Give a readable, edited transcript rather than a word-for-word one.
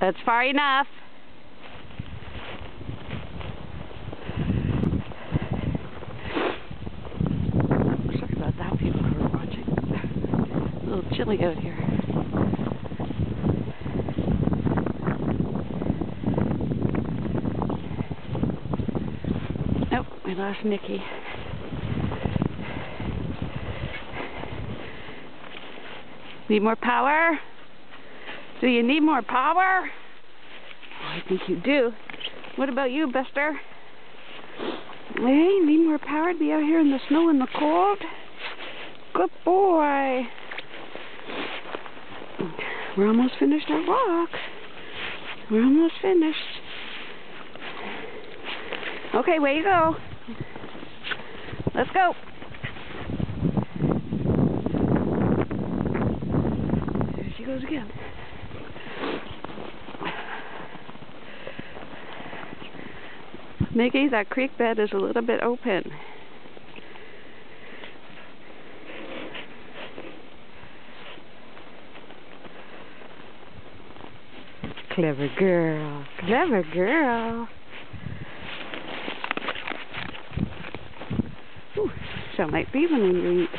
That's far enough. Sorry about that, people who are watching. A little chilly out here. Nope, we lost Nikki. Need more power? Do you need more power? Oh, I think you do. What about you, Buster? Hey, need more power to be out here in the snow and the cold? Good boy. We're almost finished our walk. We're almost finished. Okay, way you go. Let's go. There she goes again. Nikki, that creek bed is a little bit open. Clever girl. Clever girl. Ooh, sound like Beaver when you eat.